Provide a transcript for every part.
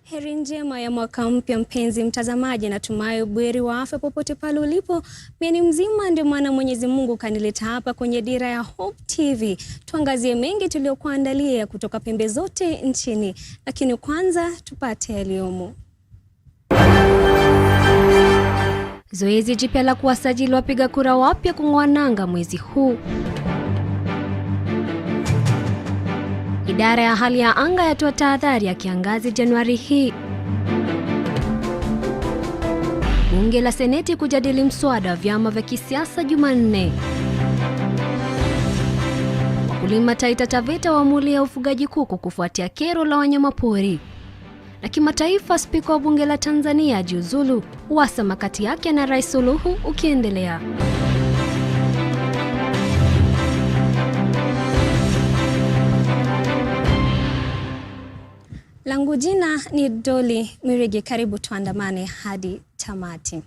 Heri njema ya mwaka mpya mpenzi mtazamaji, natumai buheri wa afya popote pale ulipo. Mimi ni mzima, ndio maana Mwenyezi Mungu kanileta hapa kwenye dira ya Hope TV. Tuangazie mengi tuliokuandalia kutoka pembe zote nchini. Lakini kwanza tupate yaliyomo. Zoezi jipya la kuwasajili wapiga kura wapya kung'oa nanga mwezi huu. Idara ya hali ya anga yatoa tahadhari ya kiangazi Januari hii. Bunge la Seneti kujadili mswada wa vyama vya kisiasa Jumanne. Wakulima Taita Taveta waamulia ufugaji kuku kufuatia kero la wanyamapori. Na kimataifa, spika wa bunge la Tanzania ajiuzulu, uhasama kati yake na Rais Uhuru ukiendelea. Langu jina ni Doli Mirigi, karibu tuandamane hadi tamati.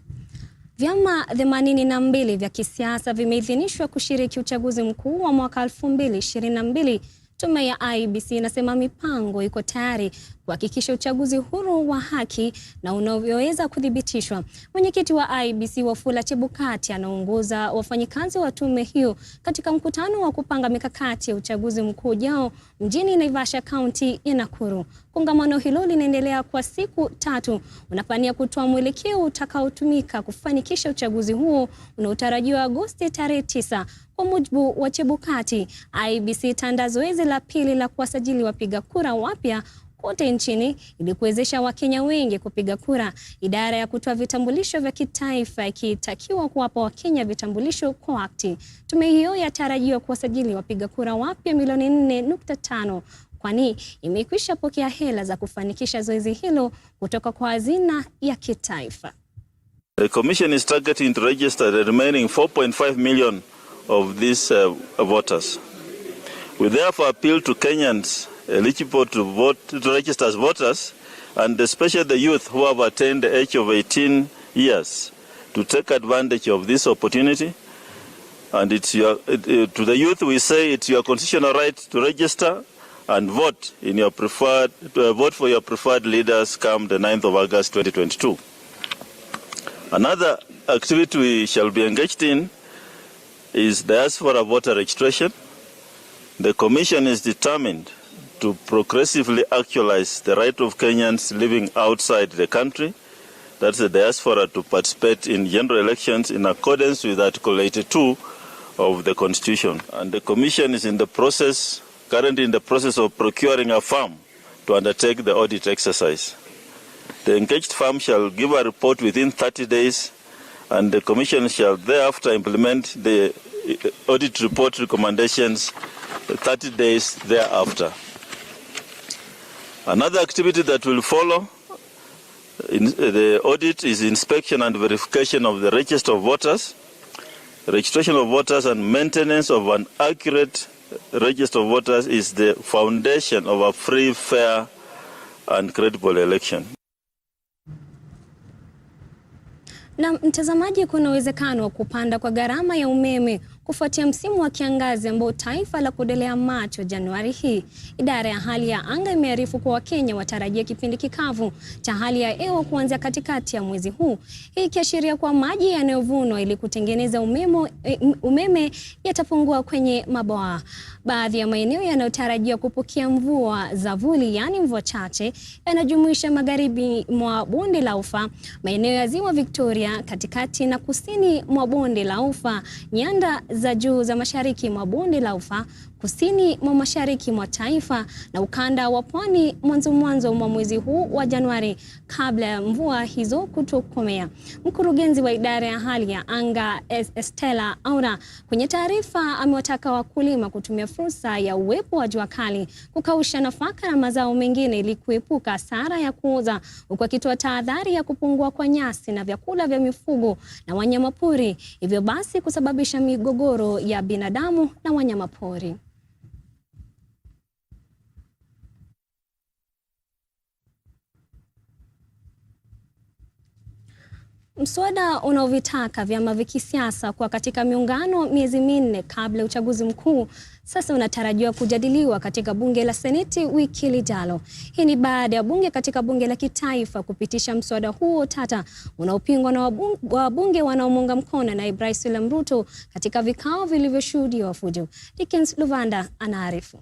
Vyama 82 vya kisiasa vimeidhinishwa kushiriki uchaguzi mkuu wa mwaka 2022. Tume ya IEBC inasema mipango iko tayari kuhakikisha uchaguzi huru wa haki na unavyoweza kudhibitishwa. Mwenyekiti wa IEBC Wafula Chebukati anaongoza wafanyikazi wa tume hiyo katika mkutano wa kupanga mikakati ya uchaguzi mkuu ujao mjini Naivasha, kaunti ya Nakuru. Kongamano hilo linaendelea kwa siku 3, unapania kutoa mwelekeo utakaotumika kufanikisha uchaguzi huo unaotarajiwa Agosti tarehe 9. Kwa mujibu wa Chebukati, IEBC itaandaa zoezi la pili la kuwasajili wapiga kura wapya kote nchini ili kuwezesha Wakenya wengi kupiga kura. Idara ya kutoa vitambulisho vya kitaifa ikitakiwa kuwapa Wakenya vitambulisho kwa wakati. Tume hiyo yatarajiwa kuwasajili wapiga kura wapya milioni 4.5, kwani imekwisha pokea hela za kufanikisha zoezi hilo kutoka kwa hazina ya kitaifa. The commission is targeting to register the remaining 4.5 million of these voters. We therefore appeal to Kenyans eligible to vote, to register as voters, and especially the youth who have attained the age of 18 years, to take advantage of this opportunity. And it's to the youth we say it's your constitutional right to register and vote in your preferred vote for your preferred leaders come the 9th of August 2022. Another activity we shall be engaged in is diaspora voter registration. The Commission is determined to progressively actualize the right of Kenyans living outside the country, that's the diaspora, to participate in general elections in accordance with Article 82 of the Constitution. And the Commission is currently in the process of procuring a firm to undertake the audit exercise. The engaged firm shall give a report within 30 days, and the Commission shall thereafter implement the audit report recommendations 30 days thereafter. Another activity that will follow in the audit is inspection and verification of the register of voters, registration of voters, and maintenance of an accurate register of voters is the foundation of a free, fair, and credible election. Na mtazamaji, kuna uwezekano wa kupanda kwa gharama ya umeme kufuatia msimu wa kiangazi ambao taifa la kudelea macho Januari hii. Idara ya hali ya anga imearifu kwa Wakenya watarajia kipindi kikavu cha hali ya hewa kuanzia katikati ya mwezi huu. Hii ikiashiria kwa maji yanayovunwa ili kutengeneza umeme yatapungua kwenye mabwawa. Baadhi ya maeneo yanayotarajiwa kupokea mvua za vuli, yani mvua chache, yanajumuisha magharibi mwa bonde la Ufa, maeneo ya Ziwa Victoria, katikati na kusini mwa bonde la Ufa, nyanda za juu za mashariki mwa bonde la Ufa, kusini mwa mashariki mwa taifa na ukanda wa pwani mwanzo mwa mwezi huu wa Januari kabla ya mvua hizo kutokomea. Mkurugenzi wa idara ya hali ya anga Estela Aura kwenye taarifa amewataka wakulima kutumia fursa ya uwepo wa jua kali kukausha nafaka na mazao mengine ili kuepuka hasara ya kuoza, huku akitoa tahadhari ya kupungua kwa nyasi na vyakula vya mifugo na wanyamapori, hivyo basi kusababisha migogoro ya binadamu na wanyamapori. Mswada unaovitaka vyama vya kisiasa kuwa katika miungano miezi minne kabla ya uchaguzi mkuu sasa unatarajiwa kujadiliwa katika bunge la Seneti wiki lijalo. Hii ni baada ya bunge katika bunge la kitaifa kupitisha mswada huo tata unaopingwa na wabunge wanaomuunga mkono na Rais William Ruto katika vikao vilivyoshuhudiwa fujo. Dickens Luvanda anaarifu.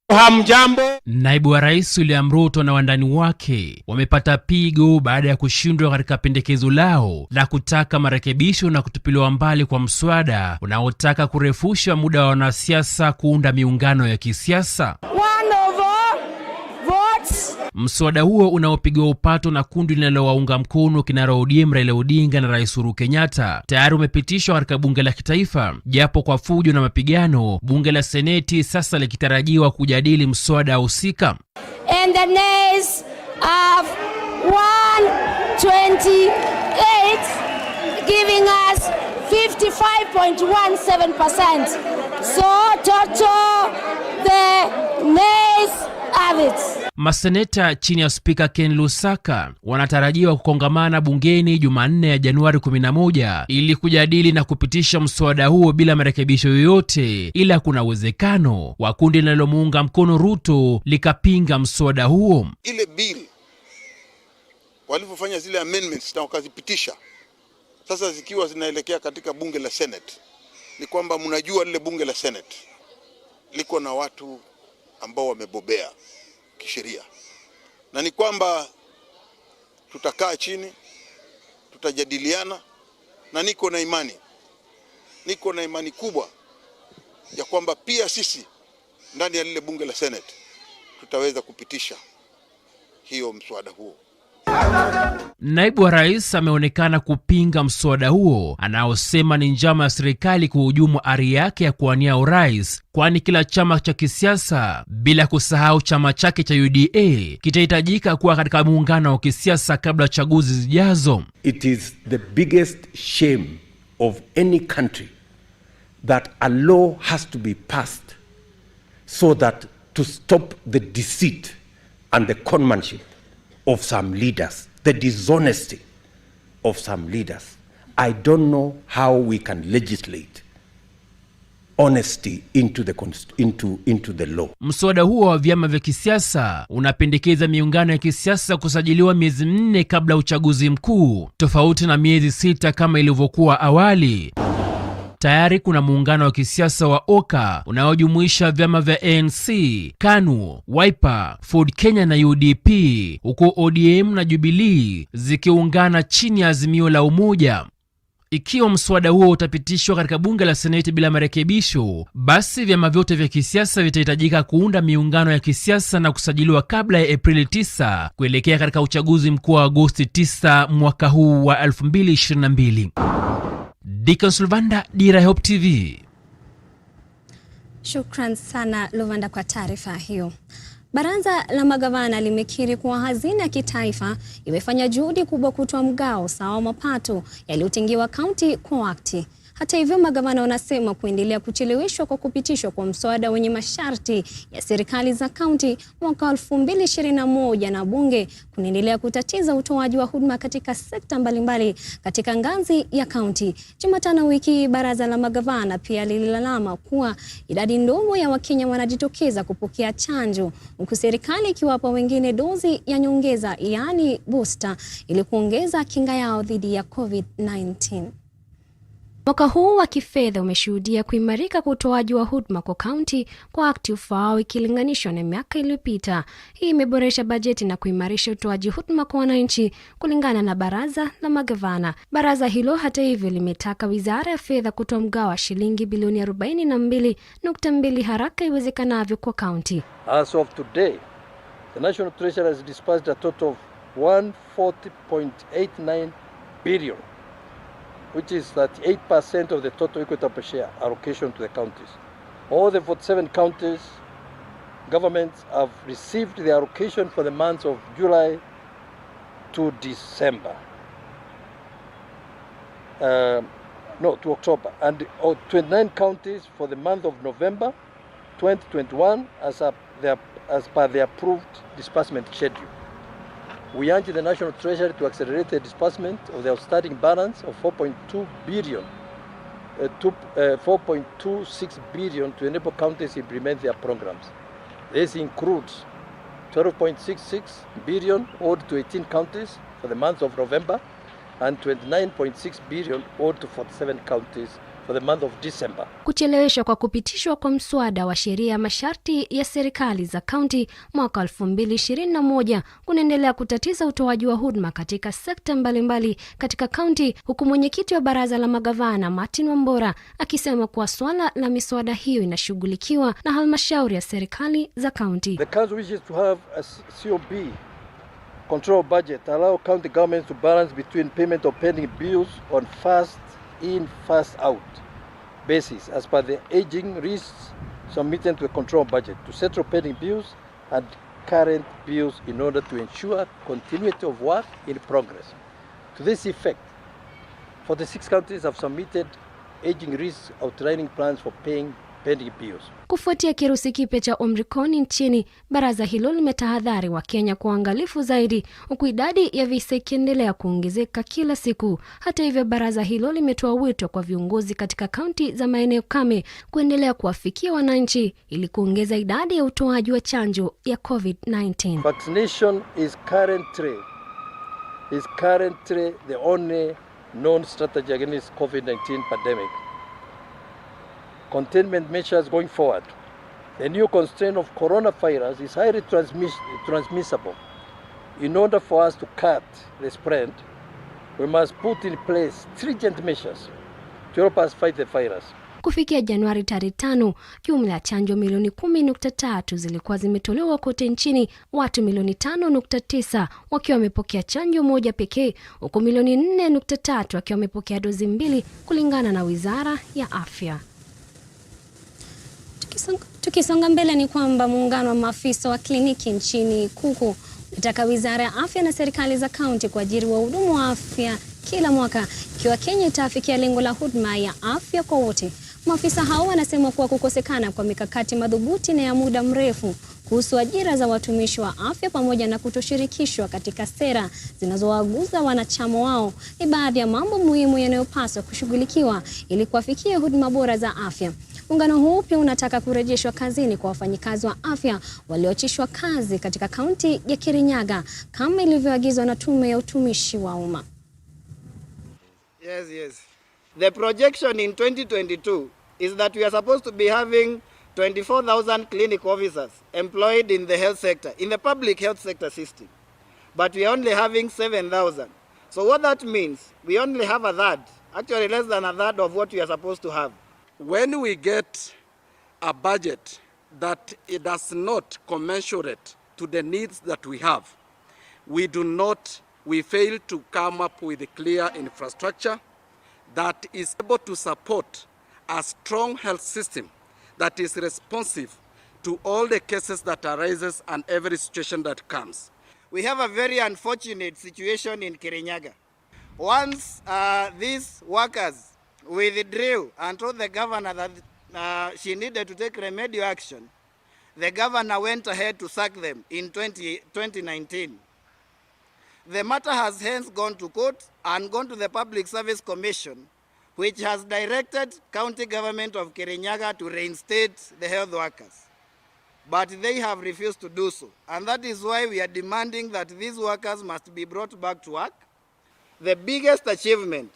Hamjambo. Naibu wa Rais William Ruto na wandani wake wamepata pigo baada ya kushindwa katika pendekezo lao la kutaka marekebisho na kutupiliwa mbali kwa mswada unaotaka kurefusha muda wa wanasiasa kuunda miungano ya kisiasa. Mswada huo unaopigwa upato na kundi linalowaunga mkono kinara ODM Raila Odinga na Rais Uhuru Kenyatta tayari umepitishwa katika bunge la kitaifa, japo kwa fujo na mapigano, bunge la Seneti sasa likitarajiwa kujadili mswada husika. And the nays of 128 giving us 55.17%. So total the nays have it. Maseneta chini ya Spika Ken Lusaka wanatarajiwa kukongamana bungeni Jumanne ya Januari 11 ili kujadili na kupitisha mswada huo bila marekebisho yoyote, ila kuna uwezekano wa kundi linalomuunga mkono Ruto likapinga mswada huo. Ile bill walipofanya zile amendments na wakazipitisha, sasa zikiwa zinaelekea katika bunge la Senate, ni kwamba mnajua lile bunge la Senate liko na watu ambao wamebobea kisheria, na ni kwamba tutakaa chini, tutajadiliana, na niko na imani kubwa ya kwamba pia sisi ndani ya lile bunge la Senate tutaweza kupitisha hiyo mswada huo. Naibu wa Rais ameonekana kupinga mswada huo anaosema ni njama ya serikali kuhujumu ari yake ya kuwania urais, kwani kila chama cha kisiasa bila kusahau chama chake cha UDA kitahitajika kuwa katika muungano wa kisiasa kabla ya chaguzi zijazo. It is the biggest shame of any country that a law has to be passed so that to stop the deceit and the conmanship of some leaders, the dishonesty of some leaders. I don't know how we can legislate honesty into the law. Mswada huo wa vyama vya kisiasa unapendekeza miungano ya kisiasa kusajiliwa miezi 4 kabla ya uchaguzi mkuu, tofauti na miezi 6 kama ilivyokuwa awali. Tayari kuna muungano wa kisiasa wa OKA unaojumuisha vyama vya ANC, KANU, Wiper, Ford Kenya na UDP, huku ODM na Jubilee zikiungana chini ya azimio la umoja. Ikiwa mswada huo utapitishwa katika bunge la Seneti bila marekebisho, basi vyama vyote vya kisiasa vitahitajika kuunda miungano ya kisiasa na kusajiliwa kabla ya Aprili 9 kuelekea katika uchaguzi mkuu wa Agosti 9 mwaka huu wa 2022. Dickens Luvanda, Dira Hope TV. Shukran sana Luvanda kwa taarifa hiyo. Baraza la magavana limekiri kuwa hazina ya kitaifa imefanya juhudi kubwa kutoa mgao sawa wa mapato yaliyotengewa kaunti kwa wakati. Hata hivyo, magavana wanasema kuendelea kucheleweshwa kwa kupitishwa kwa mswada wenye masharti ya serikali za kaunti mwaka 2021 na bunge kunaendelea kutatiza utoaji wa huduma katika sekta mbalimbali katika ngazi ya kaunti. Jumatano wiki, baraza la magavana pia lililalama kuwa idadi ndogo ya Wakenya wanajitokeza kupokea chanjo, huku serikali ikiwapa wengine dozi ya nyongeza, yaani booster, ili kuongeza kinga yao dhidi ya COVID-19. Mwaka huu wa kifedha umeshuhudia kuimarika kwa utoaji wa huduma kwa kaunti kwa wakati ufaao ikilinganishwa na miaka iliyopita. Hii imeboresha bajeti na kuimarisha utoaji huduma kwa wananchi kulingana na baraza la magavana. Baraza hilo hata hivyo limetaka Wizara ya Fedha kutoa mgao wa shilingi bilioni 42.2 haraka iwezekanavyo kwa kaunti. As of today, the National Treasury has disbursed a total of 140.89 billion. Which is 38% of the total equity per share allocation to the counties. All the 47 counties governments have received the allocation for the months of July to December. To October. And 29 counties for the month of November 2021 as per the approved disbursement schedule. We urge the National Treasury to accelerate the disbursement of the outstanding balance of 4.2 billion to 4.26 billion to enable counties to implement their programs. This includes 12.66 billion owed to 18 counties for the month of November and 29.6 billion owed to 47 counties for the month of December. Kucheleweshwa kwa kupitishwa kwa mswada wa sheria ya masharti ya serikali za kaunti mwaka 2021 kunaendelea kutatiza utoaji wa huduma katika sekta mbalimbali katika kaunti, huku mwenyekiti wa baraza la magavana Martin Wambora akisema kuwa swala la miswada hiyo inashughulikiwa na halmashauri ya serikali za kaunti. The council wishes to have a COB control budget allow county governments to balance between payment of pending bills on first in, first out basis as per the aging risks submitted to a control budget to settle pending bills and current bills in order to ensure continuity of work in progress. To this effect, 46 counties have submitted aging risks outlining plans for paying pending bills. Kufuatia kirusi kipya cha Omicron nchini, baraza hilo limetahadhari wa Kenya kuangalifu zaidi, huku idadi ya visa ikiendelea kuongezeka kila siku. Hata hivyo, baraza hilo limetoa wito kwa viongozi katika kaunti za maeneo kame kuendelea kuwafikia wananchi ili kuongeza idadi ya utoaji wa chanjo ya COVID-19. Vaccination is currently the only known strategy against COVID-19 pandemic. Containment measures going forward. The new constraint of coronavirus is highly transmissible. In order for us to cut the spread, we must put in place stringent measures to help us fight the virus. Kufikia Januari 5, jumla ya chanjo milioni 10.3 zilikuwa zimetolewa kote nchini, watu milioni 5.9 wakiwa wamepokea chanjo moja pekee, huku milioni 4.3 wakiwa wamepokea dozi 2 kulingana na Wizara ya Afya. Tukisonga mbele ni kwamba muungano wa maafisa wa kliniki nchini KUKU unataka Wizara ya Afya na serikali za kaunti kuajiri wahudumu wa afya kila mwaka ikiwa Kenya itafikia lengo la huduma ya afya kwa wote. Maafisa hao wanasema kuwa kukosekana kwa mikakati madhubuti na ya muda mrefu kuhusu ajira za watumishi wa afya pamoja na kutoshirikishwa katika sera zinazowaguza wanachama wao ni baadhi ya mambo muhimu yanayopaswa kushughulikiwa ili kuwafikia huduma bora za afya. Muungano huu pia unataka kurejeshwa kazini kwa wafanyikazi wa afya walioachishwa kazi katika kaunti ya Kirinyaga kama ilivyoagizwa na tume ya utumishi wa umma. Yes. The projection in 2022 is that we are supposed to be having 24,000 clinic officers employed in the health sector, in the public health sector system. But we are only having 7,000. So what that means, we only have a third, actually less than a third of what we are supposed to have. When we get a budget that it does not commensurate to the needs that we have, we fail to come up with a clear infrastructure that is able to support a strong health system that is responsive to all the cases that arises and every situation that comes. We have a very unfortunate situation in Kirinyaga. Once these workers withdrew and told the governor that she needed to take remedial action, the governor went ahead to sack them in 2019. The matter has hence gone to court and gone to the Public Service Commission, which has directed county government of Kirinyaga to reinstate the health workers. But they have refused to do so. And that is why we are demanding that these workers must be brought back to work. The biggest achievement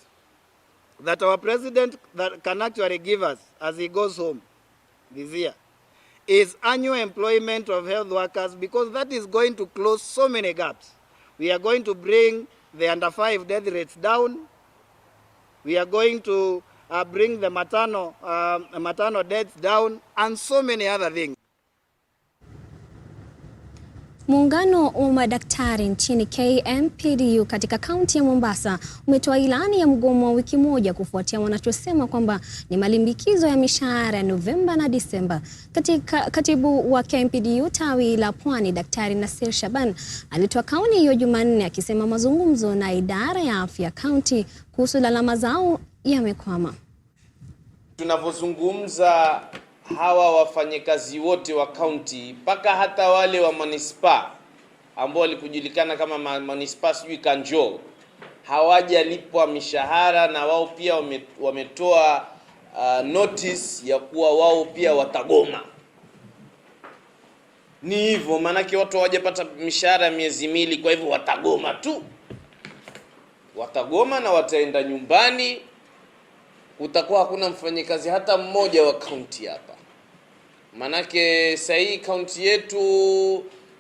that our president can actually give us as he goes home this year is annual employment of health workers, because that is going to close so many gaps. We are going to bring the under 5 death rates down. We are going to bring the maternal deaths down and so many other things. Muungano wa madaktari nchini KMPDU katika kaunti ya Mombasa umetoa ilani ya mgomo wa wiki moja kufuatia wanachosema kwamba ni malimbikizo ya mishahara ya Novemba na Disemba. Katibu wa KMPDU tawi la Pwani, Daktari Nasir Shaban, alitoa kauli hiyo Jumanne akisema mazungumzo na idara ya afya kaunti kuhusu lalama zao yamekwama. Tunapozungumza hawa wafanyakazi wote wa kaunti mpaka hata wale wa manispaa ambao walikujulikana kama manispaa sijui Kanjo hawajalipwa mishahara, na wao pia wametoa notice ya kuwa wao pia watagoma. Ni hivyo, manake watu hawajapata mishahara miezi miwili, kwa hivyo watagoma tu. Watagoma na wataenda nyumbani. Utakuwa hakuna mfanyikazi hata mmoja wa kaunti hapa. Manake sahii kaunti yetu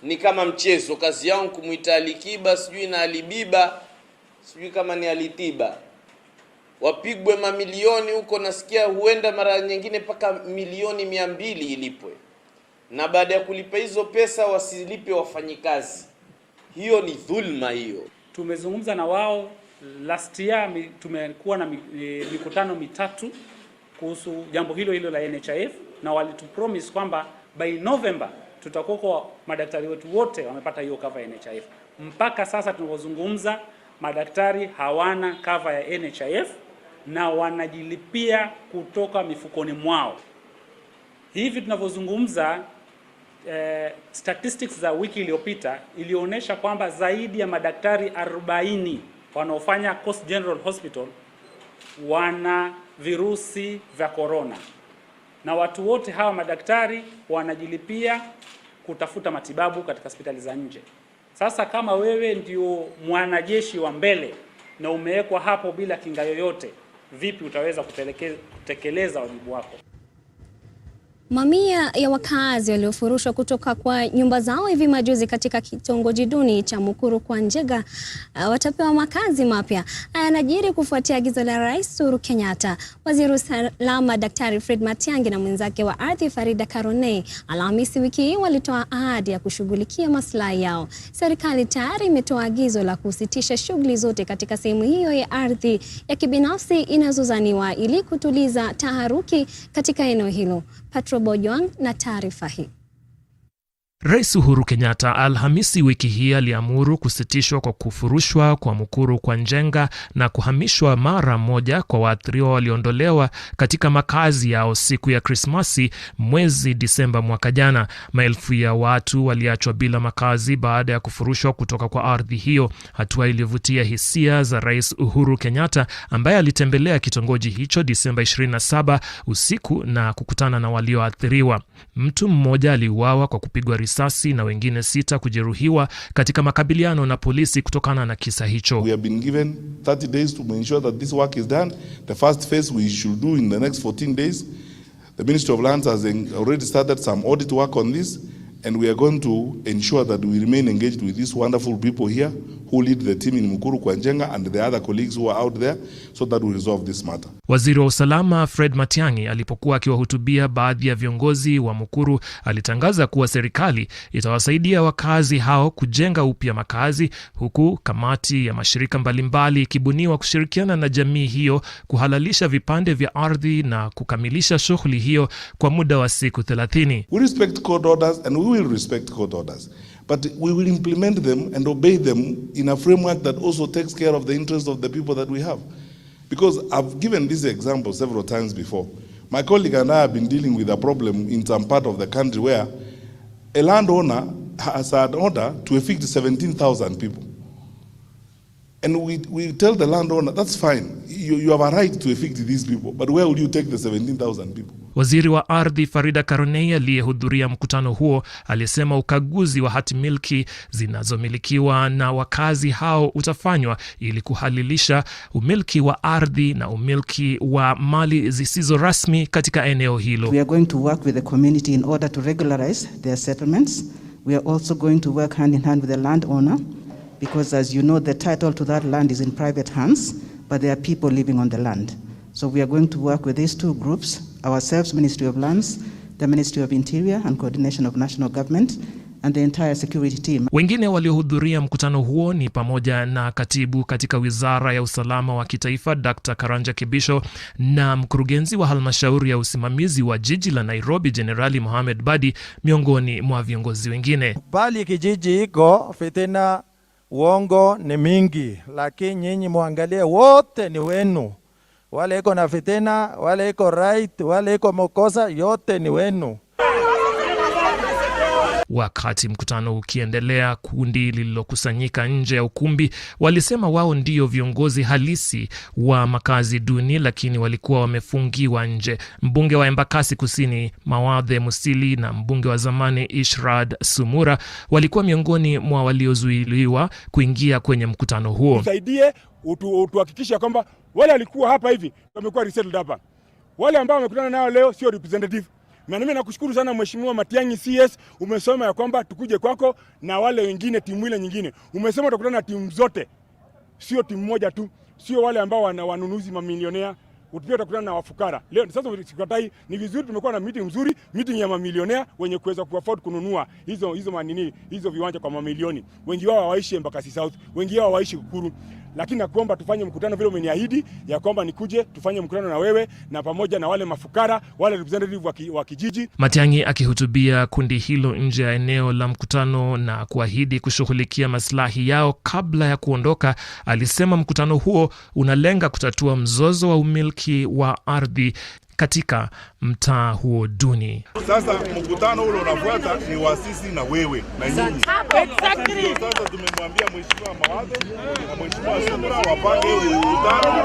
ni kama mchezo. Kazi yangu kumuita Alikiba, sijui na Alibiba, sijui kama ni Alitiba. Wapigwe mamilioni huko, nasikia huenda mara nyingine paka milioni 200 ilipwe. Na baada ya kulipa hizo pesa wasilipe wafanyikazi. Hiyo ni dhulma hiyo. Tumezungumza na wao last year, tumekuwa na mikutano mitatu kuhusu jambo hilo la NHIF, na walitupromise kwamba by November tutakuwa kwa madaktari wetu wote wamepata hiyo cover ya NHIF. Mpaka sasa tunapozungumza madaktari hawana cover ya NHIF na wanajilipia kutoka mifukoni mwao. Hivi tunavyozungumza statistics za wiki iliyopita ilionyesha kwamba zaidi ya madaktari 40 wanaofanya Coast General Hospital wana virusi vya corona, na watu wote hawa madaktari wanajilipia kutafuta matibabu katika hospitali za nje. Sasa kama wewe ndio mwanajeshi wa mbele na umewekwa hapo bila kinga yoyote, vipi utaweza kutekeleza wajibu wako? Mamia ya wakazi waliofurushwa kutoka kwa nyumba zao hivi majuzi katika kitongoji duni cha Mukuru kwa Njega watapewa makazi mapya. Haya yanajiri kufuatia agizo la Rais Uhuru Kenyatta. Waziri wa Usalama Daktari Fred Matiang'i na mwenzake wa ardhi Farida Karonei Alhamisi wiki hii walitoa ahadi ya kushughulikia maslahi yao. Serikali tayari imetoa agizo la kusitisha shughuli zote katika sehemu hiyo ya ardhi ya kibinafsi inazozaniwa ili kutuliza taharuki katika eneo hilo. Bojwang na taarifa hii. Rais Uhuru Kenyatta Alhamisi wiki hii aliamuru kusitishwa kwa kufurushwa kwa Mukuru kwa Njenga na kuhamishwa mara moja kwa waathiriwa waliondolewa katika makazi yao siku ya Krismasi mwezi Disemba mwaka jana. Maelfu ya watu waliachwa bila makazi baada ya kufurushwa kutoka kwa ardhi hiyo, hatua iliyovutia hisia za Rais Uhuru Kenyatta ambaye alitembelea kitongoji hicho Disemba 27 usiku na kukutana na walioathiriwa. Mtu mmoja aliuawa kwa kupigwa risasi na wengine 6 kujeruhiwa katika makabiliano na polisi kutokana na kisa hicho. We have been given 30 days to ensure that this work is done. The first phase we should do in the next 14 days. The Ministry of Lands has already started some audit work on this, and we are going to ensure that we remain engaged with these wonderful people here who lead the team in Mukuru kwa Njenga and the other colleagues who are out there so that we resolve this matter. Waziri wa Usalama Fred Matiang'i alipokuwa akiwahutubia baadhi ya viongozi wa Mukuru alitangaza kuwa serikali itawasaidia wakazi hao kujenga upya makazi, huku kamati ya mashirika mbalimbali ikibuniwa kushirikiana na jamii hiyo kuhalalisha vipande vya ardhi na kukamilisha shughuli hiyo kwa muda wa siku 30. We respect court orders and we will respect court orders, but we will implement them and obey them in a framework that also takes care of the interests of the people that we have. Because I've given this example several times before. My colleague and I have been dealing with a problem in some part of the country where a landowner has an order to evict 17,000 people. And we tell the landowner, that's fine, you have a right to evict these people, but where will you take the 17,000 people? Waziri wa ardhi Farida Karonei aliyehudhuria mkutano huo alisema ukaguzi wa hati miliki zinazomilikiwa na wakazi hao utafanywa ili kuhalilisha umiliki wa ardhi na umiliki wa mali zisizo rasmi katika eneo hilo. We are going to work with the community in order to regularize their settlements. We are also going to work hand in hand with the landowner, because as you know, the title to that land is in private hands, but there are people living on the land. So we are going to work with these two groups, ourselves, Ministry of Lands, the Ministry of Interior and Coordination of National Government, and the entire security team. Wengine waliohudhuria mkutano huo ni pamoja na katibu katika Wizara ya Usalama wa Kitaifa Dr. Karanja Kibisho na mkurugenzi wa halmashauri ya usimamizi wa jiji la Nairobi Generali Mohamed Badi, miongoni mwa viongozi wengine. Bali kijiji iko fitina, uongo ni mingi, lakini nyinyi muangalie wote ni wenu. Wale iko na fitina, wale iko right, wale iko mokosa, yote ni wenu. Wakati mkutano ukiendelea, kundi lililokusanyika nje ya ukumbi walisema wao ndio viongozi halisi wa makazi duni, lakini walikuwa wamefungiwa nje. Mbunge wa Embakasi Kusini Mawadhe Musili na mbunge wa zamani Ishrad Sumura walikuwa miongoni mwa waliozuiliwa kuingia kwenye mkutano huo. Tusaidie, utuhakikisha kwamba wale walikuwa hapa hivi wamekuwa resettled hapa. Wale ambao wamekutana nao leo sio representative. Na mimi nakushukuru sana Mheshimiwa Matiang'i CS, umesema ya kwamba tukuje kwako na wale wengine, timu ile nyingine. Umesema utakutana na timu zote, sio timu moja tu, sio wale ambao wanunuzi mamilionea. Pia utakutana na wafukara. Leo sasa sikatai, ni vizuri tumekuwa na meeting mzuri, meeting ya mamilionea wenye kuweza kuafford kununua hizo viwanja kwa mamilioni. Wengi wao hawaishi Embakasi South, wengi wao hawaishi Uhuru. Lakini nakuomba tufanye mkutano vile umeniahidi ya kwamba nikuje tufanye mkutano na wewe na pamoja na wale mafukara, wale representative wa kijiji. Matiang'i akihutubia kundi hilo nje ya eneo la mkutano na kuahidi kushughulikia maslahi yao kabla ya kuondoka, alisema mkutano huo unalenga kutatua mzozo wa umiliki wa ardhi katika mtaa huo duni. Sasa mkutano ule unafuata ni wasisi na wewe na nyinyi. Exactly. Sasa tumemwambia Mheshimiwa Mawadhe na Mheshimiwa Sumura wapange mkutano.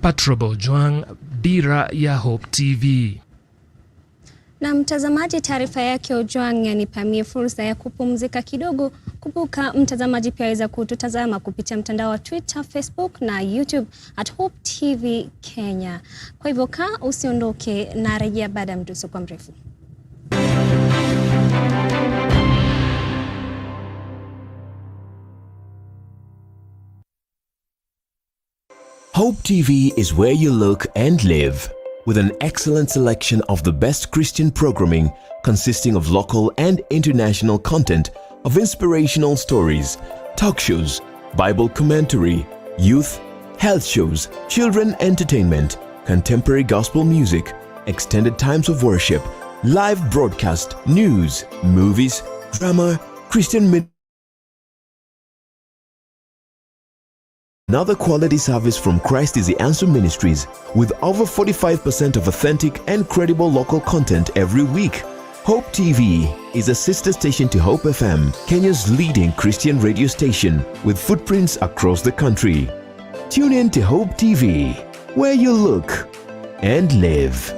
Patrobo Juang, Dira ya Hope TV. Na mtazamaji, taarifa yake Ojwang yanipamie fursa ya kupumzika kidogo. Kumbuka mtazamaji pia aweza kututazama kupitia mtandao wa Twitter, Facebook na YouTube @Hope TV Kenya. Kwa hivyo usiondoke, na rejea baada ya mduso mrefu. Hope TV is where you look and live, with an excellent selection of the best Christian programming consisting of local and international content of inspirational stories, talk shows, Bible commentary, youth, health shows, children entertainment, contemporary gospel music, extended times of worship, live broadcast, news, movies, drama, Christian Another quality service from Christ is the Answer Ministries, with over 45% of authentic and credible local content every week. Hope TV is a sister station to Hope FM, Kenya's leading Christian radio station, with footprints across the country. Tune in to Hope TV, where you look and live.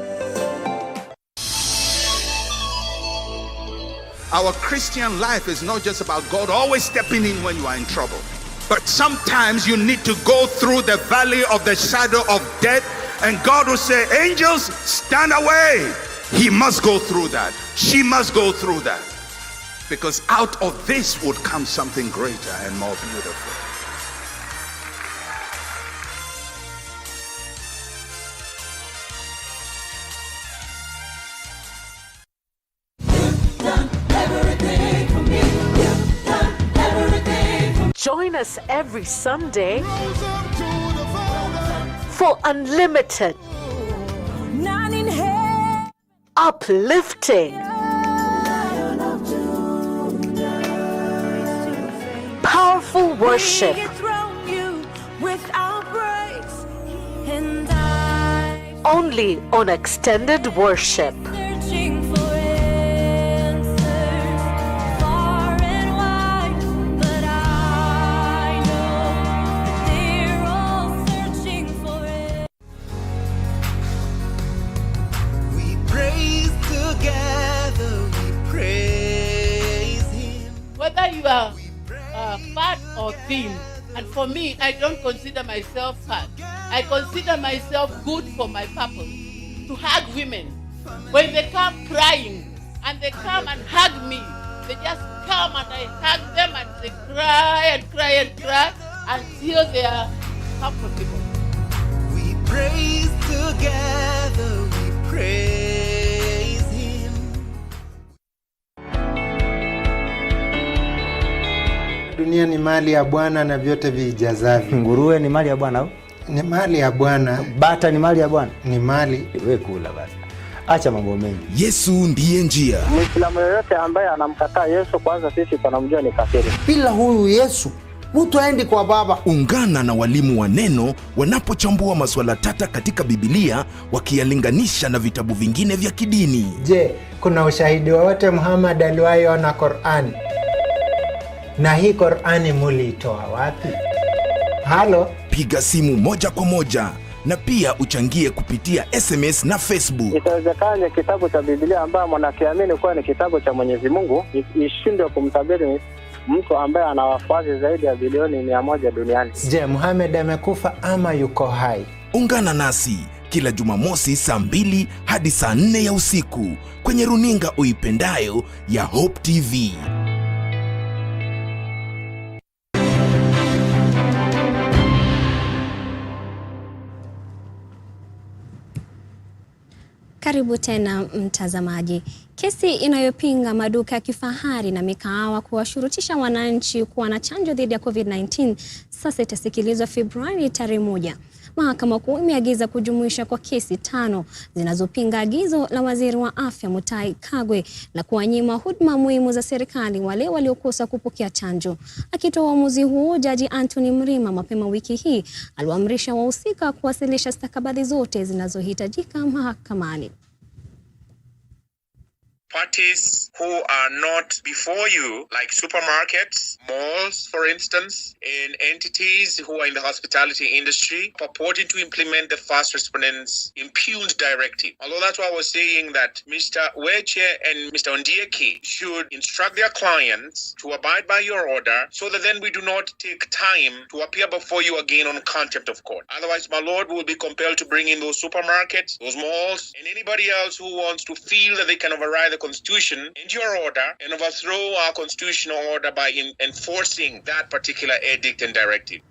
Our Christian life is not just about God always stepping in when you are in trouble. But sometimes you need to go through the valley of the shadow of death, and God will say, angels, stand away. He must go through that. She must go through that. Because out of this would come something greater and more beautiful. Join us every Sunday for unlimited, uplifting, powerful worship, only on Extended Worship. Whether you are fat or thin, and for me, I don't consider myself fat. I consider myself good for my purpose, to hug women. When they come crying, and they come and hug me, they just come and I hug them and they cry and cry and cry until they are comfortable. We praise together, we praise Him. Dunia ni mali ya Bwana na vyote vijazavyo. Nguruwe ni mali ya Bwana au? Ni mali ya Bwana. Bata ni mali ya Bwana? Ni mali. Wewe kula basi. Acha mambo mengi. Yesu ndiye njia. Muislamu yoyote ambaye anamkataa Yesu, kwanza sisi tunamjua ni kafiri. Bila huyu Yesu mtu aendi kwa baba. Ungana na walimu wa neno wanapochambua masuala tata katika Biblia, wakiyalinganisha na vitabu vingine vya kidini. Je, kuna ushahidi wowote Muhammad aliwahi ona Qur'ani? Na hii Qur'ani muliitoa wapi? Halo? Piga simu moja kwa moja na pia uchangie kupitia SMS na Facebook. Itawezekana kitabu cha Biblia ambayo mwanakiamini kuwa ni kitabu cha Mwenyezi Mungu ishindwe kumtabiri mtu ambaye ana wafuasi zaidi ya bilioni 100 duniani? Je, Muhammad amekufa ama yuko hai? Ungana nasi kila Jumamosi saa 2 hadi saa 4 ya usiku kwenye runinga uipendayo ya Hope TV. Karibu tena mtazamaji. Kesi inayopinga maduka ya kifahari na mikahawa kuwashurutisha wananchi kuwa na chanjo dhidi ya COVID-19 sasa itasikilizwa Februari tarehe 1. Mahakama Kuu imeagiza kujumuisha kwa kesi 5 zinazopinga agizo la Waziri wa Afya Mutahi Kagwe la kuwanyima huduma muhimu za serikali wale waliokosa kupokea chanjo. Akitoa uamuzi huu, Jaji Anthony Mrima mapema wiki hii aliwaamrisha wahusika kuwasilisha stakabadhi zote zinazohitajika mahakamani. Parties who are not before you, like supermarkets, malls, for instance, and entities who are in the hospitality industry, purporting to implement the fast respondents impugned directive. Although that's why I was saying that Mr. Weche and Mr. Ondieki should instruct their clients to abide by your order so that then we do not take time to appear before you again on contempt of court. Otherwise, my lord, will be compelled to bring in those supermarkets, those malls, and anybody else who wants to feel that they can override the Constitution into your order and overthrow our constitutional order by enforcing that particular edict and directive.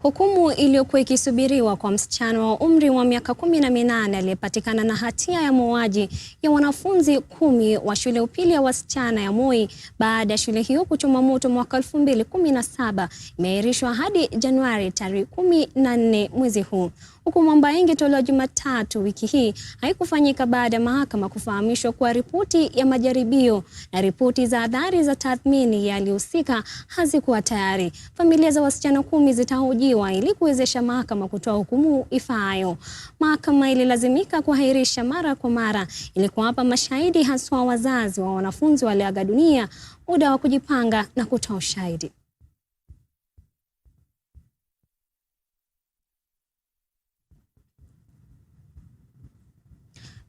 Hukumu iliyokuwa ikisubiriwa kwa msichana wa umri wa miaka 18 aliyepatikana na hatia ya mauaji ya wanafunzi 10 wa shule upili ya wasichana ya Moi baada ya shule hiyo kuchoma moto mwaka 2017 imeahirishwa hadi Januari tarehe 14 mwezi huu. Hukumu ambayo ingetolewa Jumatatu wiki hii haikufanyika baada ya mahakama kufahamishwa kuwa ripoti ya majaribio na ripoti za adhari za tathmini yaliyohusika hazikuwa tayari. Familia za wasichana 10 zitahojiwa ili kuwezesha mahakama kutoa hukumu ifaayo. Mahakama ililazimika kuahirisha mara kwa mara ili kuwapa mashahidi, haswa wazazi wa wanafunzi walioaga dunia, muda wa kujipanga na kutoa ushahidi.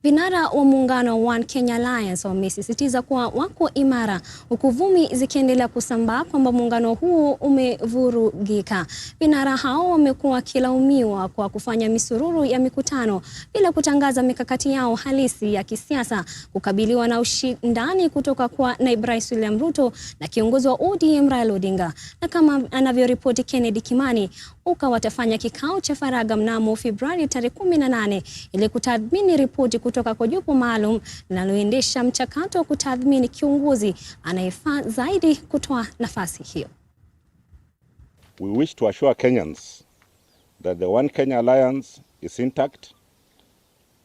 Vinara wa muungano wa One Kenya Alliance wamesisitiza kuwa wako imara, huku vumi zikiendelea kusambaa kwamba muungano huu umevurugika. Vinara hao wamekuwa wakilaumiwa kwa kufanya misururu ya mikutano bila kutangaza mikakati yao halisi ya kisiasa, kukabiliwa na ushindani kutoka kwa naibu rais William Ruto na kiongozi wa ODM Raila Odinga. Na kama anavyoripoti Kennedy Kimani, watafanya kikao cha faragha mnamo Februari tarehe 18 ili kutathmini ripoti kutoka kwa jopo maalum linaloendesha mchakato wa kutathmini kiongozi anayefaa zaidi kutoa nafasi hiyo. We wish to assure Kenyans that the One Kenya Alliance is intact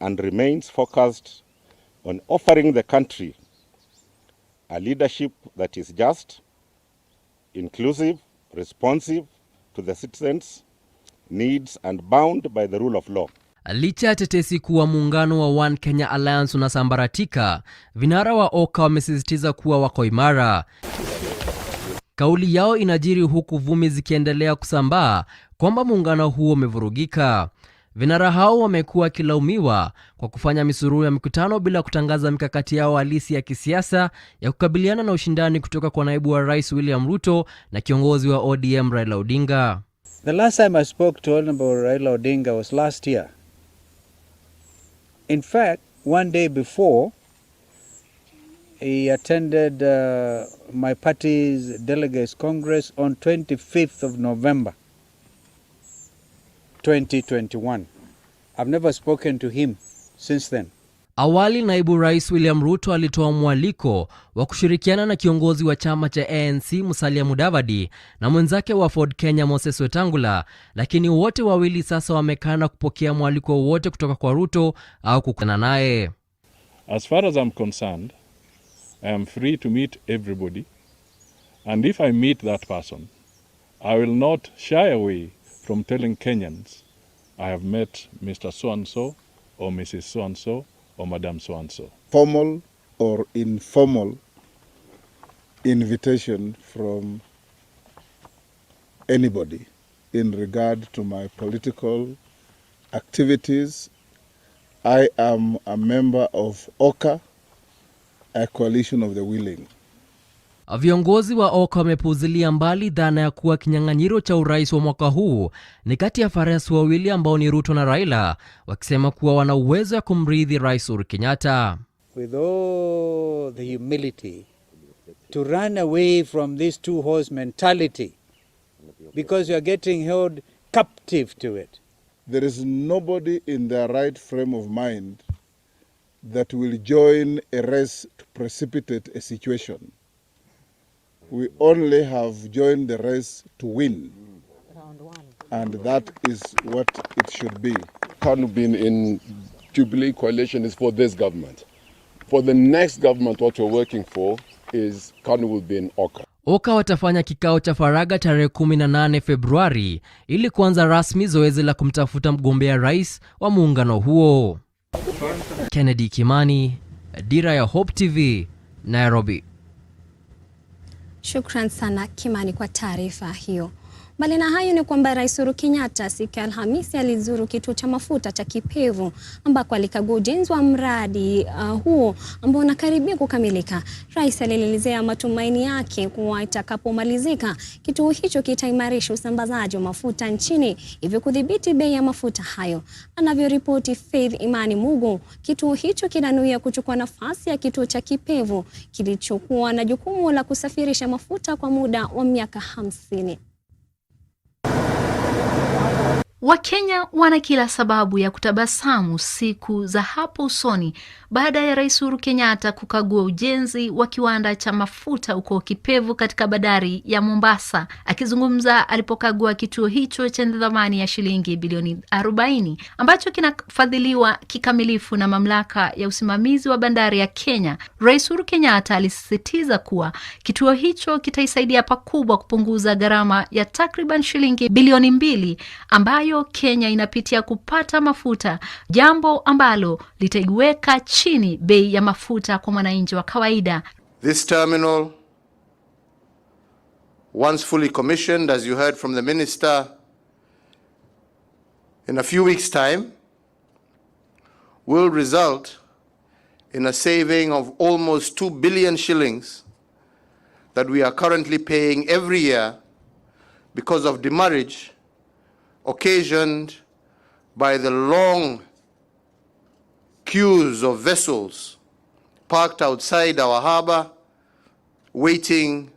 and remains focused on offering the country a leadership that is just, inclusive, responsive to the citizens' needs and bound by the rule of law. Licha ya tetesi kuwa muungano wa One Kenya Alliance unasambaratika, vinara wa OKA wamesisitiza kuwa wako imara. Kauli yao inajiri huku vumi zikiendelea kusambaa kwamba muungano huo umevurugika. Vinara hao wamekuwa kilaumiwa kwa kufanya misururu ya mikutano bila kutangaza mikakati yao halisi ya kisiasa ya kukabiliana na ushindani kutoka kwa naibu wa rais William Ruto na kiongozi wa ODM Raila Odinga. The last time I spoke to Honorable Raila Odinga was last year. In fact, one day before, he attended my party's delegates congress on 25th of November, 2021. I've never spoken to him since then. Awali naibu rais William Ruto alitoa mwaliko wa kushirikiana na kiongozi wa chama cha ANC Musalia Mudavadi na mwenzake wa Ford Kenya Moses Wetangula, lakini wote wawili sasa wamekana kupokea mwaliko wote kutoka kwa Ruto au kukutana naye. As far as I'm concerned, I am free to meet everybody, and if I meet that person, I will not shy away from telling Kenyans I have met Mr. So-and-so or Mrs. So-and-so or Madam So-and-so. Formal or informal invitation from anybody in regard to my political activities. I am a member of OCA, a coalition of the willing. Viongozi wa OCA wamepuuzilia mbali dhana ya kuwa kinyang'anyiro cha urais wa mwaka huu ni kati ya farasi wawili ambao ni Ruto na Raila, wakisema kuwa wana uwezo wa kumrithi Rais Uhuru Kenyatta. With all the humility to run away from this two-horse mentality because you are getting held captive to it. There is nobody in their right frame of mind that will join a race to precipitate a situation. We only have joined the race to win. Round one. And that is what it should be. KANU being in Jubilee coalition is for this government. For the next government, what we're working for is KANU will be in OCA. OCA watafanya kikao cha faraga tarehe 18 Februari ili kuanza rasmi zoezi la kumtafuta mgombea rais wa muungano huo. Kennedy Kimani, Dira ya Hope TV, Nairobi. Shukran sana Kimani kwa taarifa hiyo. Mbali na hayo ni kwamba Rais Uhuru Kenyatta siku ya Alhamisi alizuru kituo cha mafuta cha Kipevu ambako alikagua ujenzi wa mradi huo ambao unakaribia kukamilika. Rais alielezea matumaini yake kuwa itakapomalizika kituo hicho kitaimarisha usambazaji wa mafuta nchini, hivyo kudhibiti bei ya mafuta hayo. Anavyoripoti Faith Imani Mugu, kituo hicho kinanuia kuchukua nafasi ya kituo cha Kipevu kilichokuwa na jukumu la kusafirisha mafuta kwa muda wa miaka 50. Wakenya wana kila sababu ya kutabasamu siku za hapo usoni baada ya Rais Uhuru Kenyatta kukagua ujenzi wa kiwanda cha mafuta huko Kipevu katika bandari ya Mombasa. Akizungumza alipokagua kituo hicho chenye thamani ya shilingi bilioni 40 ambacho kinafadhiliwa kikamilifu na mamlaka ya usimamizi wa bandari ya Kenya, Rais Uhuru Kenyatta alisisitiza kuwa kituo hicho kitaisaidia pakubwa kupunguza gharama ya takriban shilingi bilioni 2 ambayo Kenya inapitia kupata mafuta, jambo ambalo litaiweka chini bei ya mafuta kwa mwananchi wa kawaida. This terminal, once fully commissioned, as you heard from the minister, in a few weeks' time, will result in a saving of almost 2 billion shillings that we are currently paying every year because of demurrage occasioned by the long queues of vessels parked outside our harbor waiting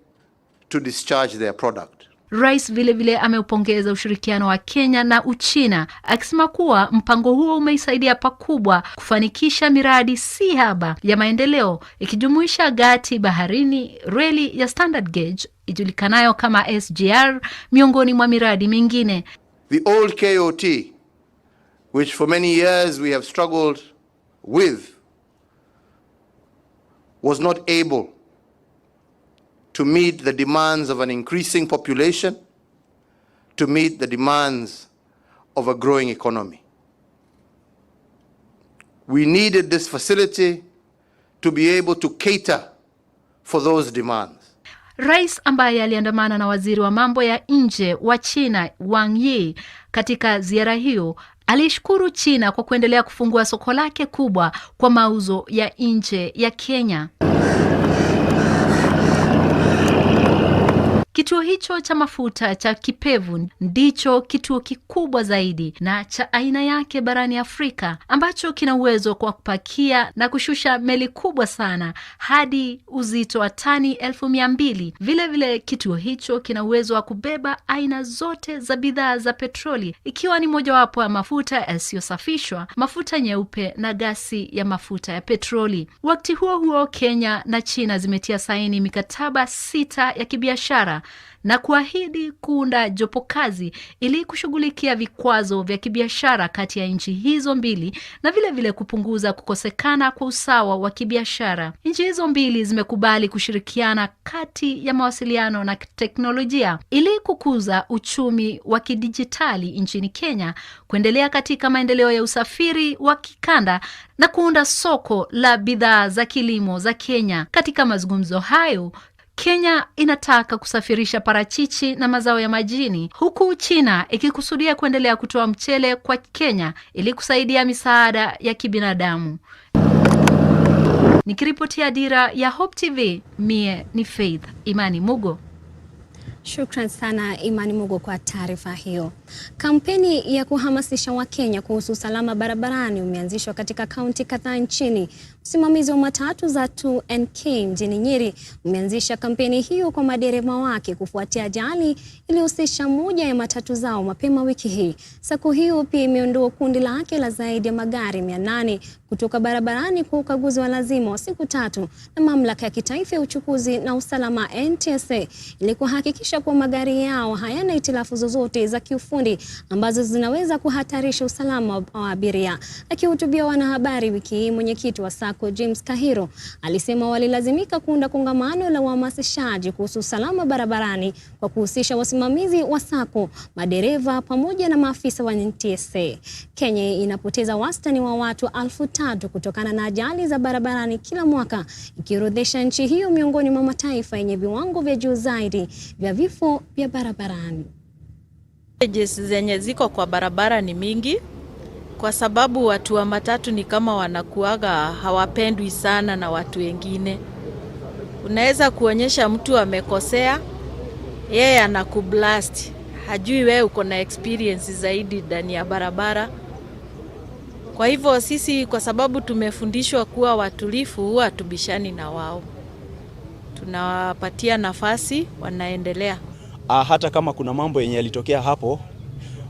to discharge their product. Rais vile ameupongeza ushirikiano wa Kenya na Uchina, akisema kuwa mpango huo umeisaidia pakubwa kufanikisha miradi si haba ya maendeleo ikijumuisha gati baharini, reli ya standard gauge ijulikanayo kama SGR, miongoni mwa miradi mingine. The old KOT, which for many years we have struggled with, was not able to meet the demands of an increasing population, to meet the demands of a growing economy. We needed this facility to be able to cater for those demands. Rais ambaye aliandamana na waziri wa mambo ya nje wa China Wang Yi katika ziara hiyo alishukuru China kwa kuendelea kufungua soko lake kubwa kwa mauzo ya nje ya Kenya. Kituo hicho cha mafuta cha Kipevu ndicho kituo kikubwa zaidi na cha aina yake barani Afrika ambacho kina uwezo kwa kupakia na kushusha meli kubwa sana hadi uzito wa tani 200,000. Vile kituo hicho kina uwezo wa kubeba aina zote za bidhaa za petroli, ikiwa ni mojawapo ya mafuta yasiyosafishwa, mafuta nyeupe na gasi ya mafuta ya petroli. Wakati huo Kenya na China zimetia saini mikataba 6 ya kibiashara biashara na kuahidi kuunda jopo kazi ili kushughulikia vikwazo vya kibiashara kati ya nchi hizo mbili na vile kupunguza kukosekana kwa usawa wa kibiashara. Nchi hizo mbili zimekubali kushirikiana kati ya mawasiliano na teknolojia ili kukuza uchumi wa kidijitali nchini Kenya, kuendelea katika maendeleo ya usafiri wa kikanda na kuunda soko la bidhaa za kilimo za Kenya. Katika mazungumzo hayo, Kenya inataka kusafirisha parachichi na mazao ya majini, huku China ikikusudia kuendelea kutoa mchele kwa Kenya ili kusaidia misaada ya kibinadamu. Nikiripotia Dira ya Hope TV, mie ni Faith Imani Mugo. Shukran sana Imani Mugo kwa taarifa hiyo. Kampeni ya kuhamasisha Wakenya kuhusu usalama barabarani umeanzishwa katika kaunti kadhaa nchini. Msimamizi wa matatu za 2NK mjini Nyeri umeanzisha kampeni hiyo kwa madereva wake kufuatia ajali iliyohusisha moja ya matatu zao mapema wiki hii. Sako hiyo pia imeondoa kundi lake la zaidi ya magari 800 kutoka barabarani kwa ukaguzi wa lazima wa siku 3 na mamlaka ya kitaifa ya uchukuzi na usalama NTSA ili kuhakikisha kuwa magari yao hayana hitilafu zozote za kiufundi ambazo zinaweza kuhatarisha usalama wa abiria. Akihutubia wanahabari wiki hii, mwenyekiti wa Sako James Kahiro alisema walilazimika kuunda kongamano la uhamasishaji kuhusu usalama barabarani kwa kuhusisha wasimamizi wa Sako, madereva pamoja na maafisa wa NTSA. Kenya inapoteza wastani wa watu 3,000 kutokana na ajali za barabarani kila mwaka, ikiorodhesha nchi hiyo miongoni mwa mataifa yenye viwango vya juu zaidi vya vifo vya barabarani. Zenye ziko kwa barabara ni mingi kwa sababu watu wa matatu ni kama wanakuaga hawapendwi sana na watu wengine. Unaweza kuonyesha mtu amekosea, yeye anakublast. Hajui wewe uko na experience zaidi ndani ya barabara. Kwa hivyo sisi kwa sababu tumefundishwa kuwa watulifu, huwa tubishani na wao. Tunawapatia nafasi, wanaendelea. Hata kama kuna mambo yenye yalitokea hapo,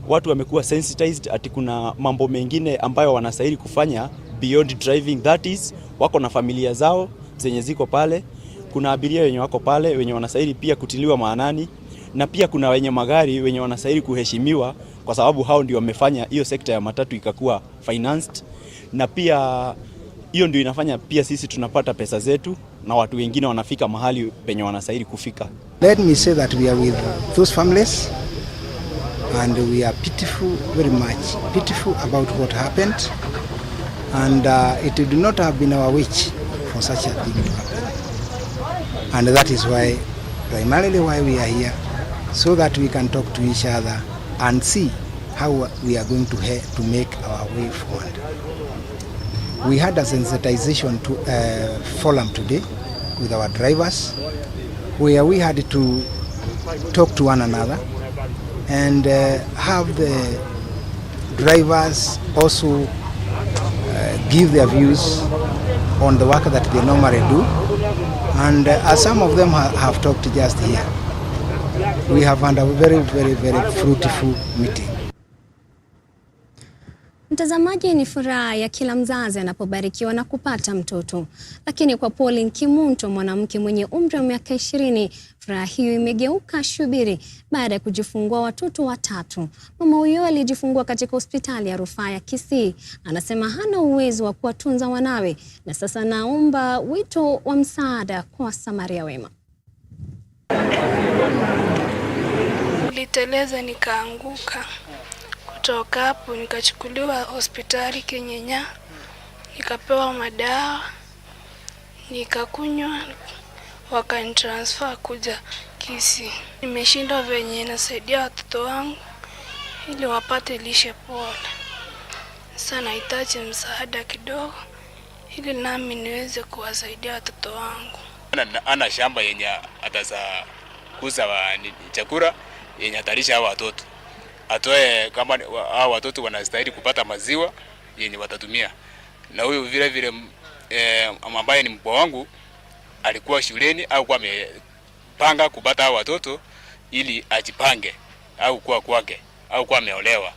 watu wamekuwa sensitized ati kuna mambo mengine ambayo wanastahili kufanya beyond driving, that is wako na familia zao zenye ziko pale. Kuna abiria wenye wako pale wenye wanastahili pia kutiliwa maanani, na pia kuna wenye magari wenye wanastahili kuheshimiwa kwa sababu hao ndio wamefanya hiyo sekta ya matatu ikakuwa financed, na pia hiyo ndio inafanya pia sisi tunapata pesa zetu na watu wengine wanafika mahali penye wanastahili kufika. Let me say that we are with those families and we are pitiful, very much pitiful about what happened, and it would not have been our wish for such a thing to happen, and that is why, primarily why we are here, so that we can talk to each other and see how we are going to make our way forward. We had a sensitization forum today with our drivers, where we had to talk to one another and have the drivers also give their views on the work that they normally do. And as some of them have talked just here, we have had a very, very, very fruitful meeting. Mtazamaji, ni furaha ya kila mzazi anapobarikiwa na kupata mtoto. Lakini kwa Pauline Kimunto, mwanamke mwenye umri wa miaka 20, furaha hiyo imegeuka shubiri baada ya kujifungua watoto 3. Mama huyo alijifungua katika hospitali ya rufaa ya Kisii. Anasema hana uwezo wa kuwatunza wanawe na sasa naomba wito wa msaada kwa Samaria wema. Niliteleza nikaanguka. Kutoka hapo nikachukuliwa hospitali Kenyenya, nikapewa madawa, nikakunywa, wakanitransfer kuja Kisii. Nimeshindwa venye nasaidia watoto wangu ili wapate lishe bora. Sasa nahitaji msaada kidogo ili nami niweze kuwasaidia watoto wangu. Ana shamba yenye ataza kuza chakula yenye atarisha hao watoto. Atoe kama hao watoto wanastahili kupata maziwa yenye watatumia. Na huyu vile vile ambaye ni mkubwa wangu alikuwa shuleni au kwa amepanga kupata hao watoto ili ajipange au kuwa kwake au kwa ameolewa.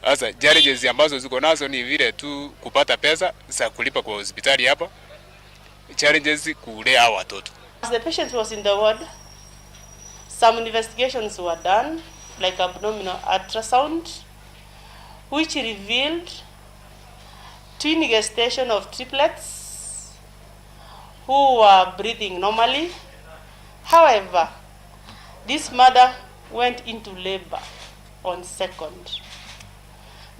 Sasa challenges ambazo ziko nazo ni vile tu kupata pesa za kulipa kwa hospitali hapa. Challenges kulea hao watoto. As the patient was in the ward, some investigations were done, like abdominal ultrasound, which revealed twin gestation of triplets who were breathing normally. However, this mother went into labor on 2nd.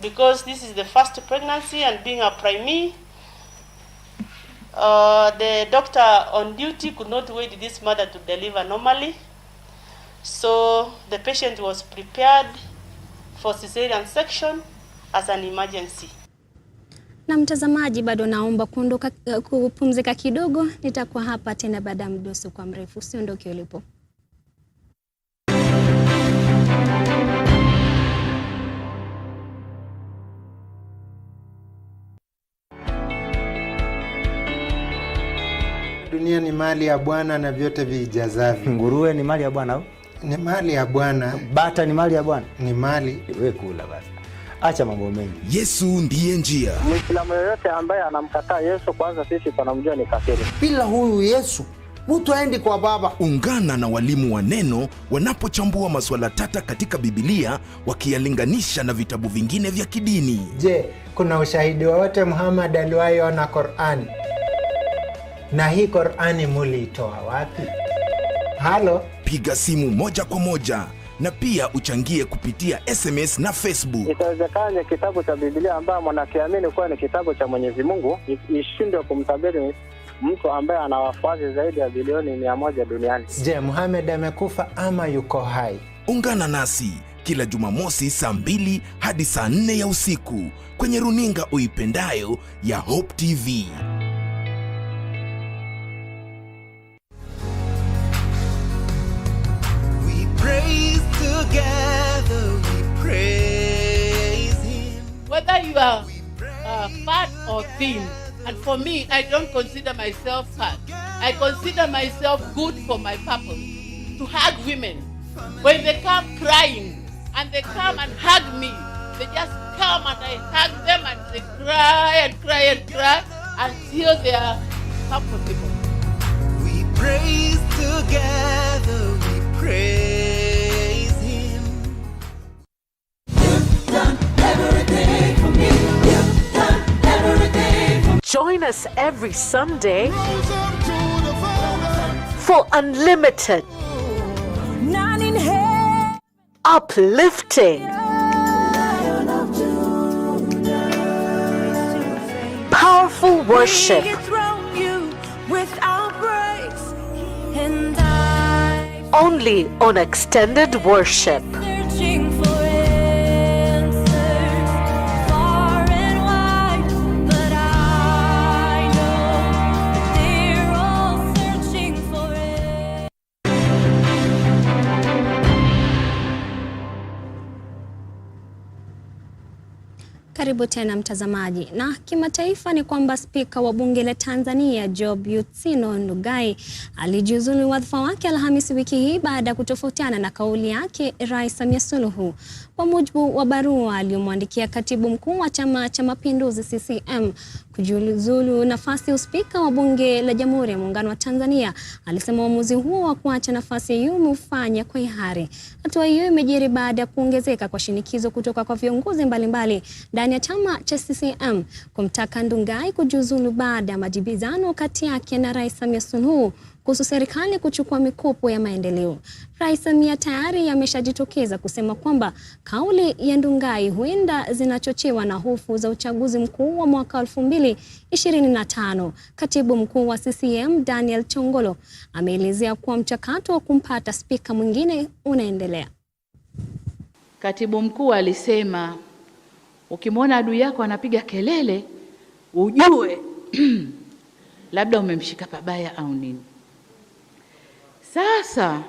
Because this is the first pregnancy and being a primee, the doctor on duty could not wait this mother to deliver normally. So the patient was prepared for cesarean section as an emergency. Na mtazamaji, bado naomba kupumzika kidogo. Nitakuwa hapa tena baada ya mdoso kwa mrefu. Usiondoke ulipo. Dunia ni mali ya Bwana na vyote vijazavyo. Nguruwe ni mali ya Bwana au? Ni mali ya Bwana. Bata ni mali ya Bwana? Ni mali. Wewe kula basi. Acha mambo mengi. Yesu ndiye njia. Muislamu yoyote ambaye anamkataa Yesu, kwanza sisi tunamjua ni kafiri. Bila huyu Yesu, mtu aendi kwa Baba. Ungana na walimu wa neno wanapochambua masuala tata katika Biblia, wakiyalinganisha na vitabu vingine vya kidini. Je, kuna ushahidi wowote Muhammad aliwahi ona Qur'ani? Na hii Qur'ani muliitoa wapi? Halo? Piga simu moja kwa moja na pia uchangie kupitia SMS na Facebook. Itawezekana kitabu cha Biblia ambaye mnakiamini kuwa ni kitabu cha Mwenyezi Mungu ishindwe kumtabiri mtu ambaye ana wafuasi zaidi ya bilioni 100 duniani? Je, Muhammad amekufa ama yuko hai? Ungana nasi kila Jumamosi saa 2 hadi saa 4 ya usiku kwenye runinga uipendayo ya Hope TV. Praise together, we praise him. Whether you are fat or thin, and for me, I don't consider myself fat. I consider myself good for my purpose, to hug women. When they come crying, and they come and hug me, they just come and I hug them and they cry and cry and cry until they are comfortable. We praise together, we praise him. You've done everything for me. You've done everything for me. Join us every Sunday for unlimited, uplifting, powerful worship, only on Extended Worship. Karibu tena mtazamaji. Na kimataifa ni kwamba spika wa bunge la Tanzania Job Yutsino Ndugai alijiuzulu wadhifa wake Alhamisi wiki hii baada ya kutofautiana na kauli yake Rais Samia Suluhu. Kwa mujibu wa barua aliyomwandikia katibu mkuu wa Chama cha Mapinduzi CCM, kujiuzulu nafasi ya uspika wa bunge la Jamhuri ya Muungano wa Tanzania, alisema uamuzi huo wa kuacha nafasi hiyo umefanya kwa hiari. Hatua hiyo imejiri baada ya kuongezeka kwa shinikizo kutoka kwa viongozi mbalimbali ndani ya chama cha CCM kumtaka Ndugai kujiuzulu baada ya majibizano kati yake na Rais Samia Suluhu kuhusu serikali kuchukua mikopo ya maendeleo. Rais Samia tayari ameshajitokeza kusema kwamba kauli ya Ndugai huenda zinachochewa na hofu za uchaguzi mkuu wa mwaka 2025. Katibu mkuu wa CCM Daniel Chongolo ameelezea kuwa mchakato wa kumpata spika mwingine unaendelea. Katibu mkuu alisema ukimwona adui yako anapiga kelele ujue labda umemshika pabaya au nini. Sasa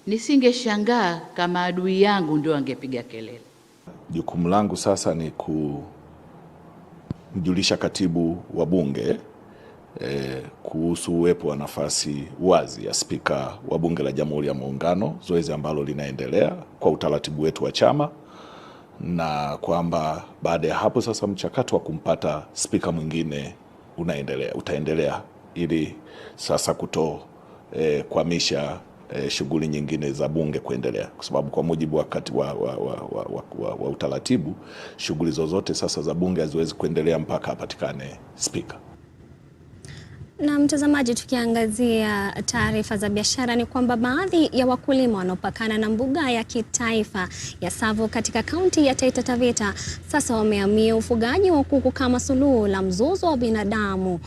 nisingeshangaa kama adui yangu ndio angepiga kelele. Jukumu langu sasa ni kumjulisha katibu wa bunge kuhusu uwepo wa nafasi wazi ya spika wa bunge la Jamhuri ya Muungano, zoezi ambalo linaendelea kwa utaratibu wetu wa chama, na kwamba baada ya hapo sasa mchakato wa kumpata spika mwingine utaendelea ili sasa kwamisha shughuli nyingine za bunge kuendelea, kwa sababu kwa mujibu wakati wa utaratibu shughuli zozote sasa za bunge haziwezi kuendelea mpaka apatikane spika. Na mtazamaji, tukiangazia taarifa za biashara ni kwamba baadhi ya wakulima wanaopakana na mbuga ya kitaifa ya Tsavo katika kaunti ya Taita Taveta sasa wamehamia ufugaji wa kuku kama suluhu la mzozo wa binadamu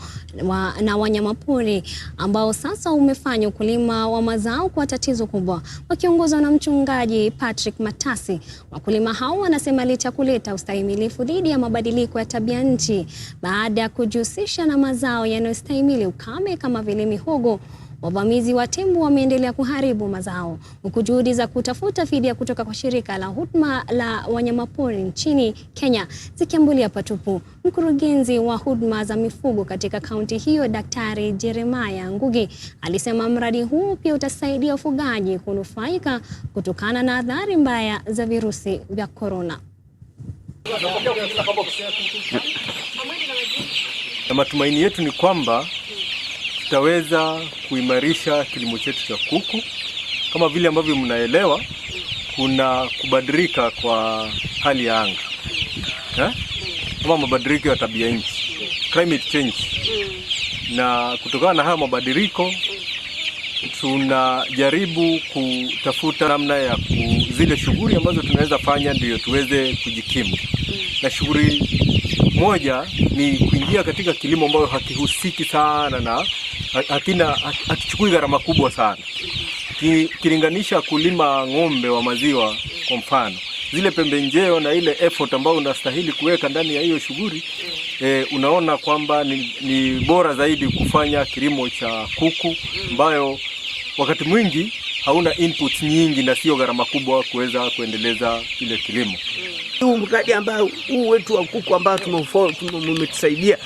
na wanyamapori ambao sasa umefanya ukulima wa mazao kuwa tatizo kubwa. Wakiongozwa na mchungaji Patrick Matasi, wakulima hao wanasema licha kuleta ustahimilifu dhidi ya mabadiliko ya tabia nchi baada ya kujihusisha na mazao yanayostahimili ukame kama vile mihogo, wavamizi wa tembo wameendelea kuharibu mazao, huku juhudi za kutafuta fidia kutoka kwa shirika la huduma la wanyamapori nchini Kenya zikiambulia patupu. Mkurugenzi wa huduma za mifugo katika kaunti hiyo, Daktari Jeremiah Ngugi, alisema mradi huu pia utasaidia ufugaji kunufaika kutokana na athari mbaya za virusi vya korona. Na matumaini yetu ni kwamba tutaweza kuimarisha kilimo chetu cha kuku. Kama vile ambavyo mnaelewa, kuna kubadilika kwa hali ya anga, kama mabadiliko ya tabia nchi, climate change. Na kutokana na haya mabadiliko tunajaribu kutafuta namna ya zile shughuli ambazo tunaweza fanya ndio tuweze kujikimu. Na shughuli moja ni kuingia katika kilimo ambayo hakihusiki sana na hakichukui gharama kubwa sana. Kilinganisha kulima ng'ombe wa maziwa kwa mfano, zile pembenjeo na ile effort ambayo unastahili kuweka ndani ya hiyo shughuli, unaona kwamba ni bora zaidi kufanya kilimo cha kuku ambayo wakati mwingi hauna inputs nyingi na sio gharama kubwa kuweza kuendeleza ile kilimo. Huu mradi ambao huu wetu wa kuku ambao tumetusaidia,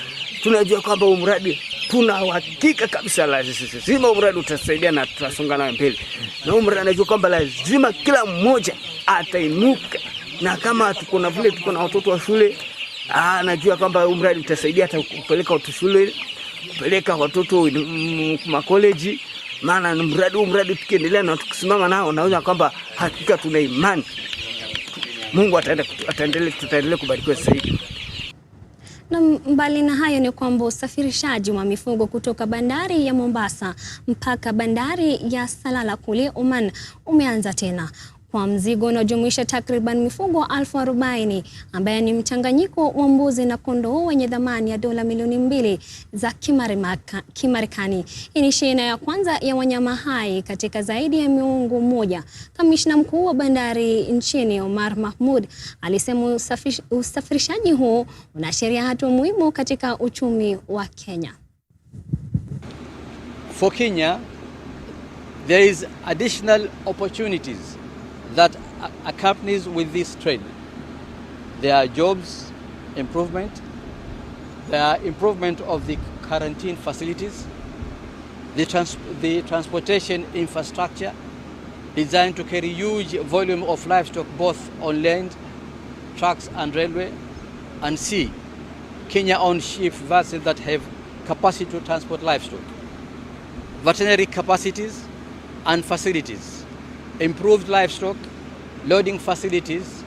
tunajua kwamba huu mradi tuna uhakika kabisa lazima huu mradi utasaidia na tutasonga na mbele. Na huu mradi najua kwamba lazima kila mmoja atainuka, na kama tuko na vile tuko na watoto wa shule, najua kwamba huu mradi utasaidia hata kupeleka watoto shule, kupeleka watoto makoleji. Maana huu mradi tukiendelea na tukisimama nao, naona kwamba hakika tuna imani Mungu tutaendelea kubarikiwa zaidi. Na mbali na hayo ni kwamba usafirishaji wa mifugo kutoka bandari ya Mombasa mpaka bandari ya Salala kule Oman umeanza tena kwa mzigo unaojumuisha takriban mifugo 40,000 ambaye ni mchanganyiko wa mbuzi na kondoo wenye thamani ya dola milioni 2 za Kimarekani. Hii ni shehena ya kwanza ya wanyama hai katika zaidi ya miongo mmoja. Kamishna mkuu wa bandari nchini Omar Mahmoud alisema usafirishaji huu unaashiria hatua muhimu katika uchumi wa Kenya. For Kenya, there is additional opportunities that accompanies with this trade. There are jobs improvement, there are improvement of the quarantine facilities, the transportation infrastructure designed to carry huge volume of livestock both on land, trucks and railway, and sea. Kenya-owned ship vessels that have capacity to transport livestock, veterinary capacities and facilities, improved livestock loading facilities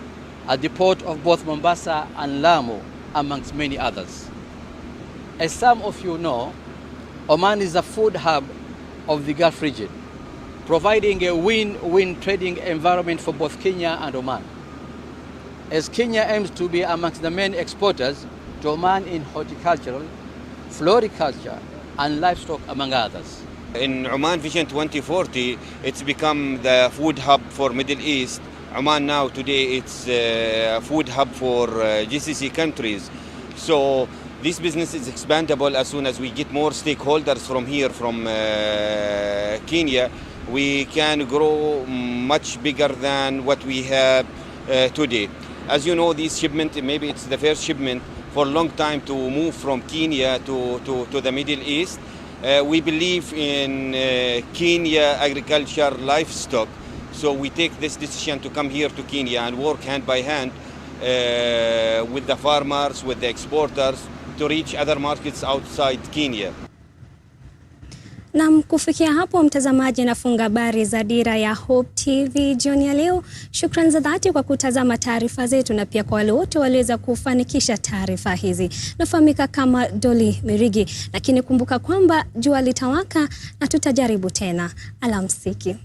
at the port of both Mombasa and Lamu, amongst many others. As some of you know, Oman is a food hub of the Gulf region, providing a win-win trading environment for both Kenya and Oman. As Kenya aims to be amongst the main exporters to Oman in horticultural, floriculture and livestock, among others. In Oman Vision 2040, it's become the food hub for Middle East. Oman now today it's a food hub for GCC countries. So this business is expandable as soon as we get more stakeholders from here, from Kenya. We can grow much bigger than what we have today. As you know, this shipment, maybe it's the first shipment for a long time to move from Kenya to the Middle East. We believe in Kenya agriculture livestock, so we take this decision to come here to Kenya and work hand by hand with the farmers, with the exporters, to reach other markets outside Kenya. Na kufikia hapo mtazamaji, nafunga habari za Dira ya Hope TV jioni ya leo. Shukrani za dhati kwa kutazama taarifa zetu na pia kwa wale wote waliweza kufanikisha taarifa hizi. Nafahamika kama Doli Mirigi, lakini kumbuka kwamba jua litawaka na tutajaribu tena. Alamsiki.